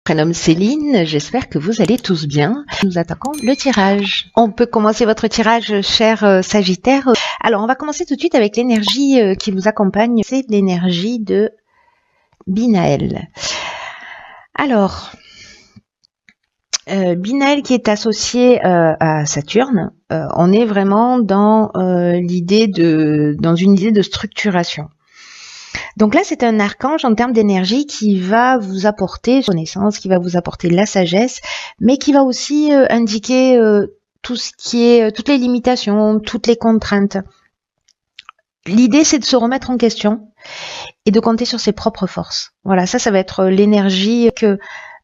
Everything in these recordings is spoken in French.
Prénom Céline, j'espère que vous allez tous bien. Nous attaquons le tirage. On peut commencer votre tirage, cher Sagittaire. Alors, on va commencer tout de suite avec l'énergie qui vous accompagne. C'est l'énergie de Binaël. Alors, Binaël qui est associé à Saturne, on est vraiment dans une idée de structuration. Donc là, c'est un archange en termes d'énergie qui va vous apporter connaissance, qui va vous apporter la sagesse, mais qui va aussi indiquer tout ce qui est toutes les limitations, toutes les contraintes. L'idée, c'est de se remettre en question et de compter sur ses propres forces. Voilà, ça va être l'énergie que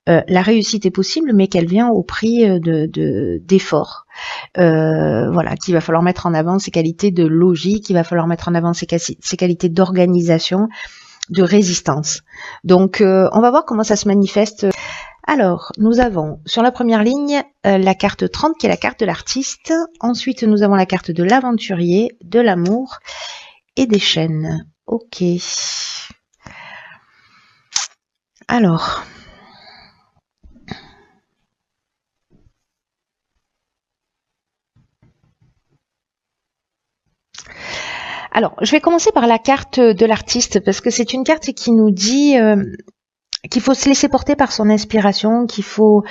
la réussite est possible, mais qu'elle vient au prix d'efforts. Voilà, qu'il va falloir mettre en avant ses qualités de logique, il va falloir mettre en avant ses qualités d'organisation, de résistance. Donc, on va voir comment ça se manifeste. Alors, nous avons sur la première ligne la carte 30 qui est la carte de l'artiste. Ensuite, nous avons la carte de l'aventurier, de l'amour et des chaînes. Ok. Alors... Alors, je vais commencer par la carte de l'artiste parce que c'est une carte qui nous dit qu'il faut se laisser porter par son inspiration, qu'il faut,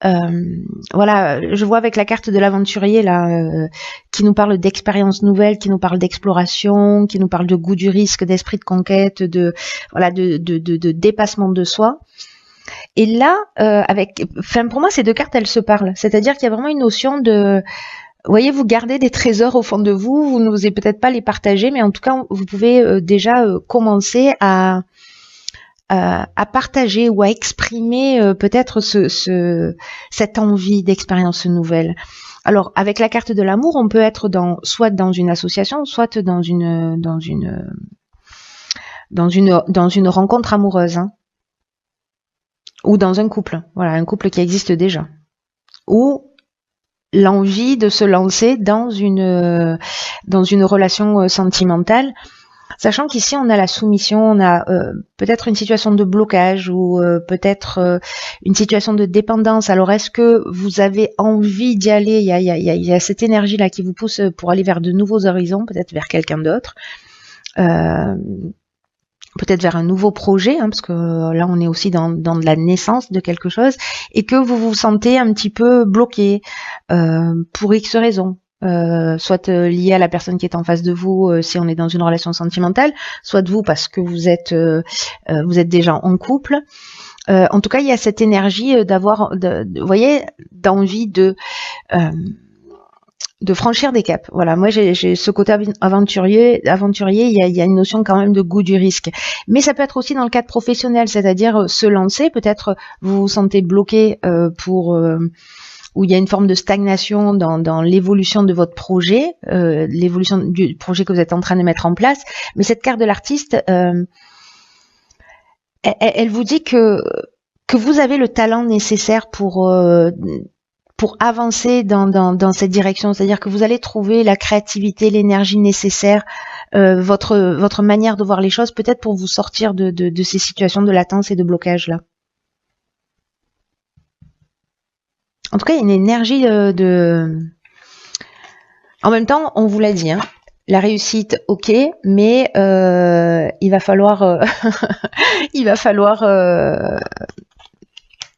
voilà, je vois avec la carte de l'aventurier là, qui nous parle d'expériences nouvelles, qui nous parle d'exploration, qui nous parle de goût du risque, d'esprit de conquête, de dépassement de soi. Et là, pour moi, ces deux cartes, elles se parlent. C'est-à-dire qu'il y a vraiment une notion de vous voyez, vous gardez des trésors au fond de vous, vous n'osez peut-être pas les partager, mais en tout cas, vous pouvez déjà commencer à partager ou à exprimer peut-être cette envie d'expérience nouvelle. Alors, avec la carte de l'amour, on peut être soit dans une association, soit dans une rencontre amoureuse, hein, ou dans un couple. Voilà, un couple qui existe déjà. Ou l'envie de se lancer dans une relation sentimentale, sachant qu'ici on a la soumission, on a peut-être une situation de blocage ou peut-être une situation de dépendance. Alors est-ce que vous avez envie d'y aller? Il y a cette énergie là qui vous pousse pour aller vers de nouveaux horizons, peut-être vers quelqu'un d'autre. Peut-être vers un nouveau projet, hein, parce que là on est aussi dans de la naissance de quelque chose, et que vous vous sentez un petit peu bloqué pour X raisons, soit lié à la personne qui est en face de vous si on est dans une relation sentimentale, soit vous parce que vous êtes déjà en couple. En tout cas, il y a cette énergie d'avoir, vous voyez, d'envie de franchir des caps. Voilà, moi j'ai ce côté aventurier, il y a une notion quand même de goût du risque. Mais ça peut être aussi dans le cadre professionnel, c'est-à-dire se lancer, peut-être vous vous sentez bloqué où il y a une forme de stagnation dans l'évolution de votre projet, l'évolution du projet que vous êtes en train de mettre en place. Mais cette carte de l'artiste, elle vous dit que vous avez le talent nécessaire pour avancer dans cette direction, c'est-à-dire que vous allez trouver la créativité, l'énergie nécessaire, votre manière de voir les choses, peut-être pour vous sortir de ces situations de latence et de blocage là. En tout cas, il y a une énergie En même temps, on vous l'a dit, hein, la réussite, ok, mais il va falloir,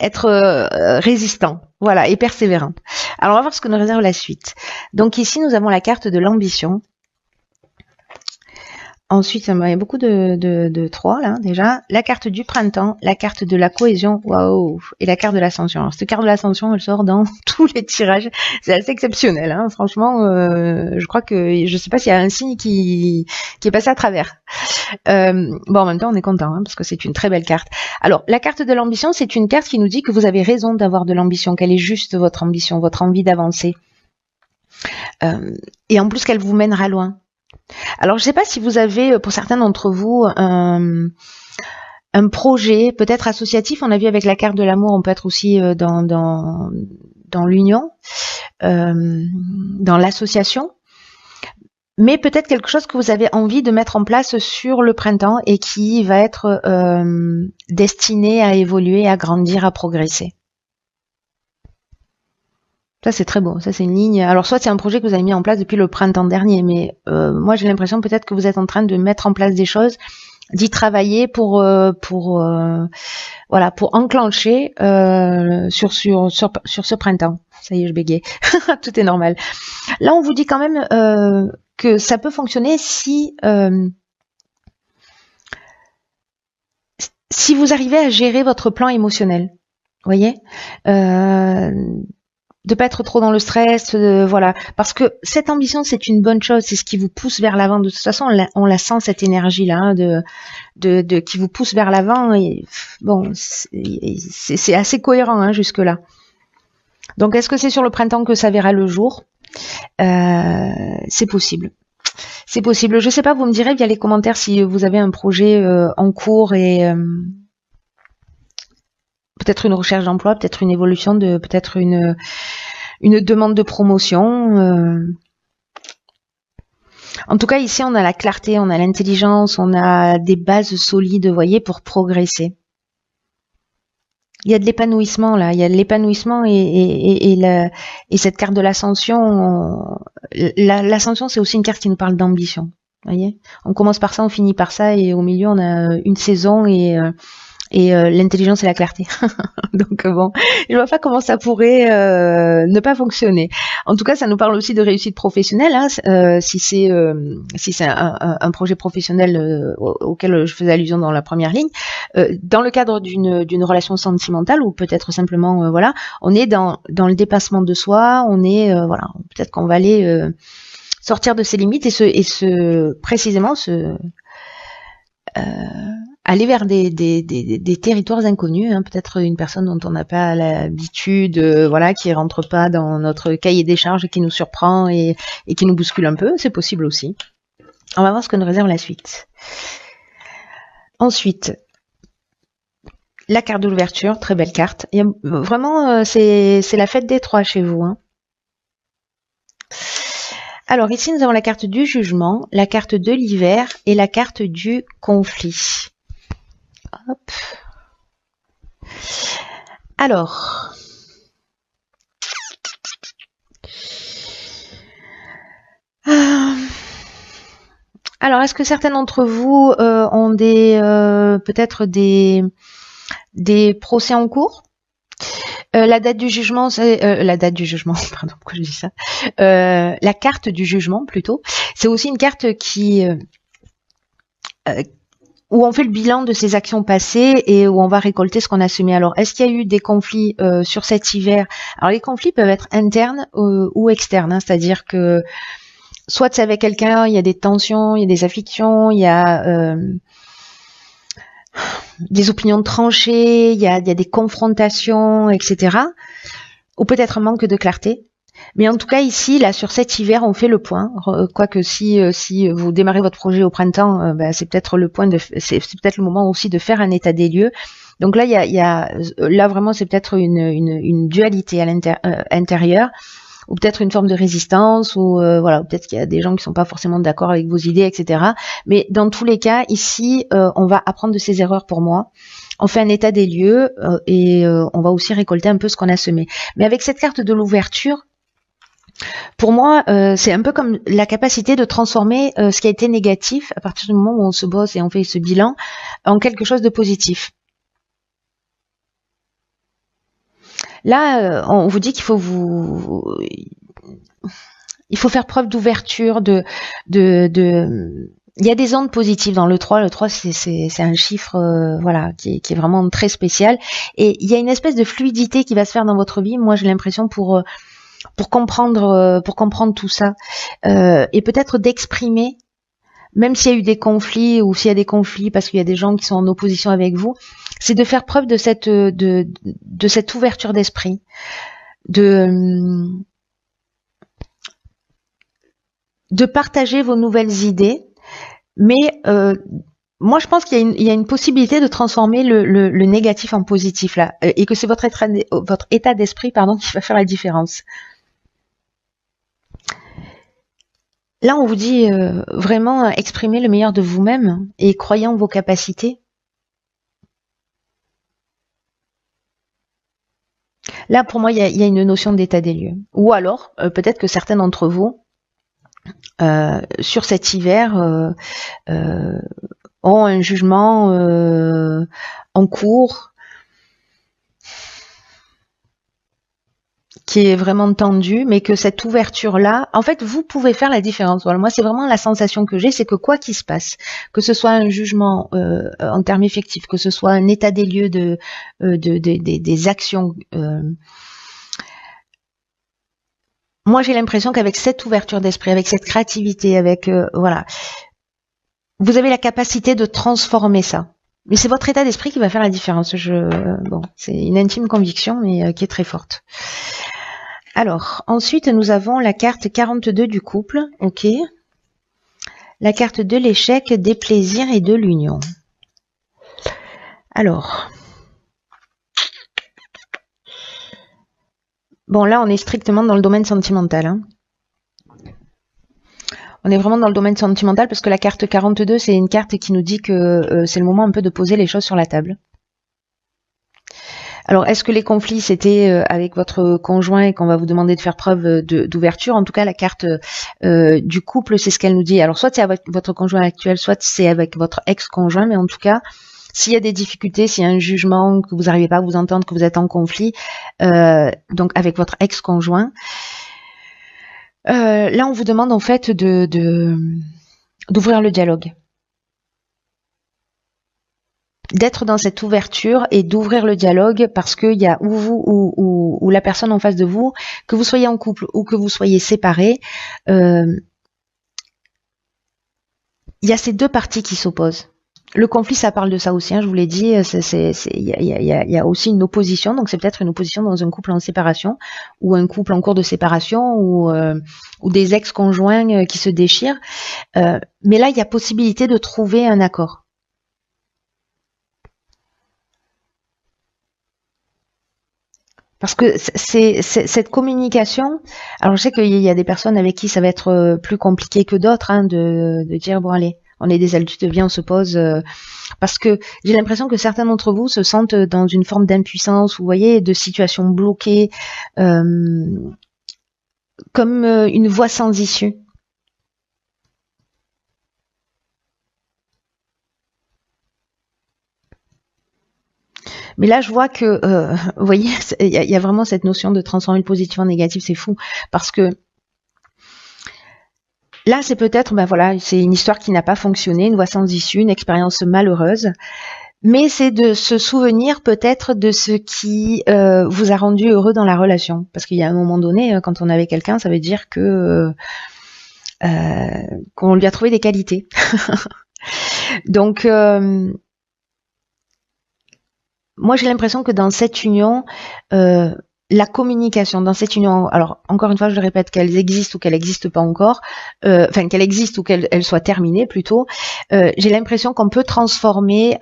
être résistant, voilà, et persévérant. Alors, on va voir ce que nous réserve la suite. Donc ici, nous avons la carte de l'ambition. Ensuite, il y a beaucoup de 3 là déjà. La carte du printemps, la carte de la cohésion, waouh, et la carte de l'ascension. Alors cette carte de l'ascension, elle sort dans tous les tirages. C'est assez exceptionnel, hein. Franchement. Je crois que je sais pas s'il y a un signe qui est passé à travers. Bon, en même temps, on est content hein, parce que c'est une très belle carte. Alors, la carte de l'ambition, c'est une carte qui nous dit que vous avez raison d'avoir de l'ambition, qu'elle est juste votre ambition, votre envie d'avancer, et en plus qu'elle vous mènera loin. Alors, je ne sais pas si vous avez, pour certains d'entre vous, un projet peut-être associatif. On a vu avec la carte de l'amour, on peut être aussi dans l'union, dans l'association. mais peut-être quelque chose que vous avez envie de mettre en place sur le printemps et qui va être destiné à évoluer, à grandir, à progresser. Ça, c'est très beau. Ça, c'est une ligne. Alors, soit c'est un projet que vous avez mis en place depuis le printemps dernier, mais moi, j'ai l'impression peut-être que vous êtes en train de mettre en place des choses, d'y travailler voilà, pour enclencher sur ce printemps. Ça y est, je bégaye. Tout est normal. Là, on vous dit quand même que ça peut fonctionner si vous arrivez à gérer votre plan émotionnel. Vous voyez, de pas être trop dans le stress, voilà, parce que cette ambition, c'est une bonne chose, c'est ce qui vous pousse vers l'avant. De toute façon, on la sent, cette énergie là, hein, qui vous pousse vers l'avant. Et bon, c'est assez cohérent hein, jusque là. Donc, est-ce que c'est sur le printemps que ça verra le jour? C'est possible. C'est possible. Je sais pas, vous me direz via les commentaires si vous avez un projet en cours et peut-être une recherche d'emploi, peut-être une évolution, peut-être une demande de promotion. En tout cas, ici, on a la clarté, on a l'intelligence, on a des bases solides, vous voyez, pour progresser. Il y a de l'épanouissement là, il y a de l'épanouissement et cette carte de l'ascension. L'ascension, c'est aussi une carte qui nous parle d'ambition. Vous voyez, on commence par ça, on finit par ça, et au milieu, on a une saison et l'intelligence et la clarté. Donc bon, je vois pas comment ça pourrait ne pas fonctionner. En tout cas, ça nous parle aussi de réussite professionnelle. Hein, si c'est un projet professionnel auquel je faisais allusion dans la première ligne, dans le cadre d'une relation sentimentale ou peut-être simplement voilà, on est dans le dépassement de soi. On est voilà, peut-être qu'on va aller sortir de ses limites et précisément aller vers des territoires inconnus, hein, peut-être une personne dont on n'a pas l'habitude, voilà, qui rentre pas dans notre cahier des charges et qui nous surprend et qui nous bouscule un peu, c'est possible aussi. On va voir ce que nous réserve la suite. Ensuite, la carte de l'ouverture, très belle carte. Il y a, vraiment, c'est la fête des trois chez vous. Hein. Alors ici, nous avons la carte du jugement, la carte de l'hiver et la carte du conflit. Hop. Alors, est-ce que certains d'entre vous ont peut-être des procès en cours? La date du jugement, c'est la date du jugement. Pardon, pourquoi je dis ça? La carte du jugement plutôt. C'est aussi une carte qui où on fait le bilan de ses actions passées et où on va récolter ce qu'on a semé. Alors, est-ce qu'il y a eu des conflits sur cet hiver? Alors, les conflits peuvent être internes ou externes, hein, c'est-à-dire que soit c'est avec quelqu'un, il y a des tensions, il y a des afflictions, il y a des opinions tranchées, il y a des confrontations, etc. Ou peut-être un manque de clarté. Mais en tout cas ici, là, sur cet hiver, on fait le point. Quoique si vous démarrez votre projet au printemps, c'est peut-être c'est peut-être le moment aussi de faire un état des lieux. Donc là, là vraiment, c'est peut-être une dualité à l'intérieur, ou peut-être une forme de résistance, ou voilà, peut-être qu'il y a des gens qui sont pas forcément d'accord avec vos idées, etc. Mais dans tous les cas, ici, on va apprendre de ses erreurs pour moi. On fait un état des lieux et on va aussi récolter un peu ce qu'on a semé. Mais avec cette carte de l'ouverture, pour moi, c'est un peu comme la capacité de transformer ce qui a été négatif à partir du moment où on se bosse et on fait ce bilan en quelque chose de positif. Là, on vous dit qu'il faut faire preuve d'ouverture, il y a des ondes positives dans le 3. Le 3, c'est un chiffre voilà, qui est vraiment très spécial. Et il y a une espèce de fluidité qui va se faire dans votre vie. Moi, j'ai l'impression pour comprendre tout ça. Et peut-être d'exprimer, même s'il y a eu des conflits ou s'il y a des conflits parce qu'il y a des gens qui sont en opposition avec vous, c'est de faire preuve de cette ouverture d'esprit, de partager vos nouvelles idées, mais moi je pense qu'il y a une possibilité de transformer le négatif en positif là, et que c'est votre état d'esprit qui va faire la différence. Là, on vous dit vraiment exprimez le meilleur de vous-même et croyez en vos capacités. Là, pour moi, il y a une notion d'état des lieux. Ou alors, peut-être que certains d'entre vous, sur cet hiver, ont un jugement en cours qui est vraiment tendu, mais que cette ouverture-là, en fait, vous pouvez faire la différence. Voilà, moi, c'est vraiment la sensation que j'ai, c'est que quoi qu'il se passe, que ce soit un jugement en termes effectifs, que ce soit un état des lieux des actions, moi, j'ai l'impression qu'avec cette ouverture d'esprit, avec cette créativité, avec voilà, vous avez la capacité de transformer ça. Mais c'est votre état d'esprit qui va faire la différence. Bon, c'est une intime conviction, mais qui est très forte. Alors, ensuite, nous avons la carte 42 du couple, ok. La carte de l'échec, des plaisirs et de l'union. Alors, bon, là, on est strictement dans le domaine sentimental. Hein. On est vraiment dans le domaine sentimental parce que la carte 42, c'est une carte qui nous dit que c'est le moment un peu de poser les choses sur la table. Alors, est-ce que les conflits, c'était avec votre conjoint et qu'on va vous demander de faire preuve d'ouverture? En tout cas, la carte du couple, c'est ce qu'elle nous dit. Alors, soit c'est avec votre conjoint actuel, soit c'est avec votre ex-conjoint, mais en tout cas, s'il y a des difficultés, s'il y a un jugement, que vous n'arrivez pas à vous entendre, que vous êtes en conflit, donc avec votre ex-conjoint, là, on vous demande en fait d'ouvrir le dialogue. D'être dans cette ouverture et d'ouvrir le dialogue parce qu'il y a ou vous ou la personne en face de vous, que vous soyez en couple ou que vous soyez séparés, il y a ces deux parties qui s'opposent. Le conflit, ça parle de ça aussi, hein, je vous l'ai dit, il y a aussi une opposition, donc c'est peut-être une opposition dans un couple en séparation ou un couple en cours de séparation ou des ex-conjoints qui se déchirent. Mais là, il y a possibilité de trouver un accord. Parce que c'est cette communication. Alors je sais qu'il y a des personnes avec qui ça va être plus compliqué que d'autres, hein, de dire bon allez, on est des adultes, viens, on se pose. Parce que j'ai l'impression que certains d'entre vous se sentent dans une forme d'impuissance, vous voyez, de situation bloquée, comme une voie sans issue. Mais là, je vois que, vous voyez, il y a vraiment cette notion de transformer le positif en négatif, c'est fou, parce que là, c'est peut-être, ben voilà, c'est une histoire qui n'a pas fonctionné, une voie sans issue, une expérience malheureuse, mais c'est de se souvenir peut-être de ce qui vous a rendu heureux dans la relation, parce qu'il y a un moment donné, quand on est avec quelqu'un, ça veut dire que qu'on lui a trouvé des qualités. Donc moi, j'ai l'impression que dans cette union, la communication dans cette union, alors encore une fois, je le répète, qu'elles existent ou qu'elles n'existent pas encore, enfin qu'elles existent ou qu'elles soient terminées plutôt, j'ai l'impression qu'on peut transformer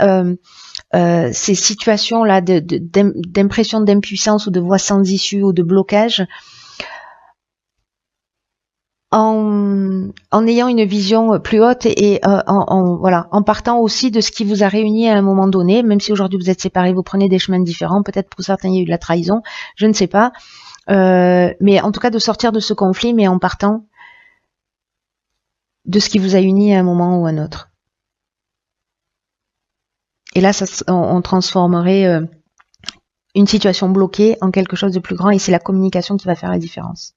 ces situations-là d'impression d'impuissance ou de voie sans issue ou de blocage en ayant une vision plus haute et voilà, en partant aussi de ce qui vous a réuni à un moment donné, même si aujourd'hui vous êtes séparés, vous prenez des chemins différents, peut-être pour certains il y a eu de la trahison, je ne sais pas, mais en tout cas de sortir de ce conflit, mais en partant de ce qui vous a uni à un moment ou à un autre. Et là, on transformerait une situation bloquée en quelque chose de plus grand, et c'est la communication qui va faire la différence.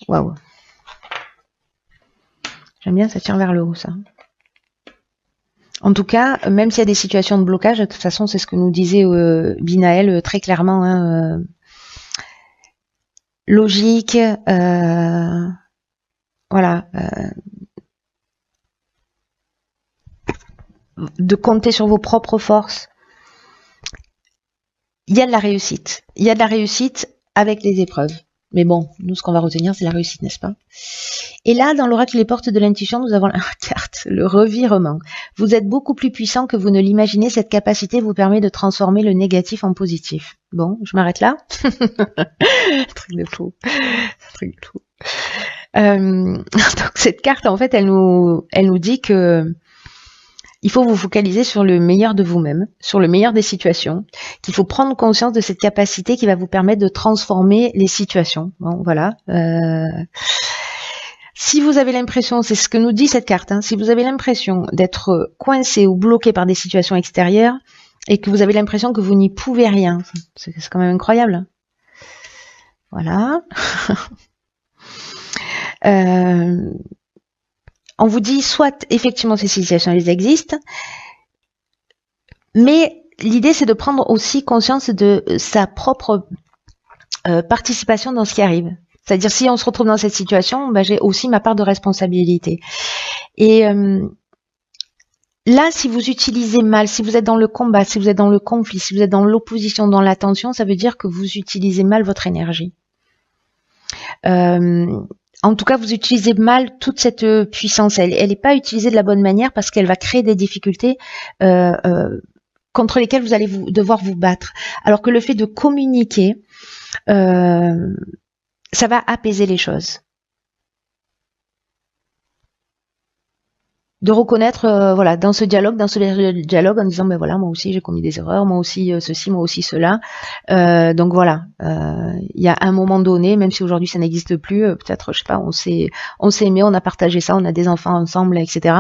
Waouh. J'aime bien, ça tire vers le haut, ça. En tout cas, même s'il y a des situations de blocage, de toute façon, c'est ce que nous disait Binaël très clairement. Hein, logique, voilà. De compter sur vos propres forces. Il y a de la réussite. Il y a de la réussite avec les épreuves. Mais bon, nous, ce qu'on va retenir, c'est la réussite, n'est-ce pas? Et là, dans l'oracle Les Portes de l'Intuition, nous avons la carte, le revirement. Vous êtes beaucoup plus puissant que vous ne l'imaginez. Cette capacité vous permet de transformer le négatif en positif. Bon, je m'arrête là. Truc de fou. Truc de fou. Donc cette carte, en fait, elle nous dit que il faut vous focaliser sur le meilleur de vous-même, sur le meilleur des situations, qu'il faut prendre conscience de cette capacité qui va vous permettre de transformer les situations. Bon, voilà. Si vous avez l'impression, c'est ce que nous dit cette carte, hein, si vous avez l'impression d'être coincé ou bloqué par des situations extérieures et que vous avez l'impression que vous n'y pouvez rien, c'est quand même incroyable. Voilà. On vous dit soit effectivement ces situations elles existent, mais l'idée c'est de prendre aussi conscience de sa propre participation dans ce qui arrive. C'est-à-dire si on se retrouve dans cette situation, ben, j'ai aussi ma part de responsabilité. Et là, si vous utilisez mal, si vous êtes dans le combat, si vous êtes dans le conflit, si vous êtes dans l'opposition, dans la tension, ça veut dire que vous utilisez mal votre énergie. En tout cas, vous utilisez mal toute cette puissance. Elle n'est pas utilisée de la bonne manière parce qu'elle va créer des difficultés contre lesquelles vous allez devoir vous battre. Alors que le fait de communiquer, ça va apaiser les choses. De reconnaître, voilà, dans ce dialogue en disant, ben voilà, moi aussi j'ai commis des erreurs, moi aussi ceci, moi aussi cela. Donc voilà, il y a un moment donné, même si aujourd'hui ça n'existe plus, peut-être, je sais pas, on s'est aimé, on a partagé ça, on a des enfants ensemble, etc.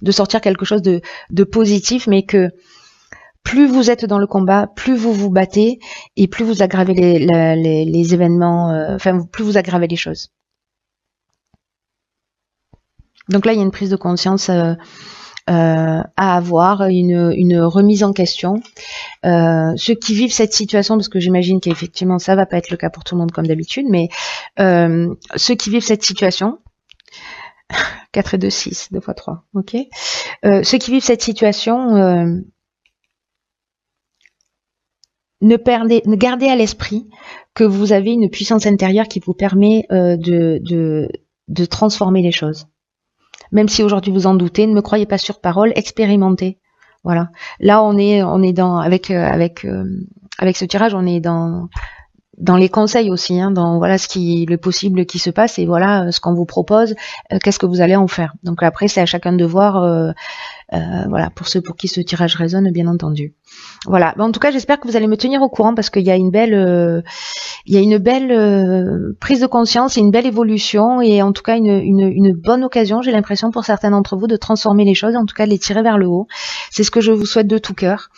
De sortir quelque chose de positif, mais que plus vous êtes dans le combat, plus vous vous battez et plus vous aggravez les événements, enfin plus vous aggravez les choses. Donc là, il y a une prise de conscience à avoir, une remise en question. Ceux qui vivent cette situation, parce que j'imagine qu'effectivement ça va pas être le cas pour tout le monde comme d'habitude, mais ceux qui vivent cette situation, 4 et 2, 6, 2 fois 3, ok. Ceux qui vivent cette situation, gardez à l'esprit que vous avez une puissance intérieure qui vous permet de transformer les choses. Même si aujourd'hui vous en doutez, ne me croyez pas sur parole, expérimentez. Voilà. Là, on est dans avec ce tirage, on est dans les conseils aussi, hein, dans voilà le possible qui se passe et voilà ce qu'on vous propose, qu'est-ce que vous allez en faire. Donc après, c'est à chacun de voir. Voilà, pour ceux pour qui ce tirage résonne, bien entendu. Voilà. En tout cas, j'espère que vous allez me tenir au courant parce qu'il y a une belle, prise de conscience et une belle évolution et en tout cas une bonne occasion, j'ai l'impression pour certains d'entre vous de transformer les choses, en tout cas de les tirer vers le haut. C'est ce que je vous souhaite de tout cœur.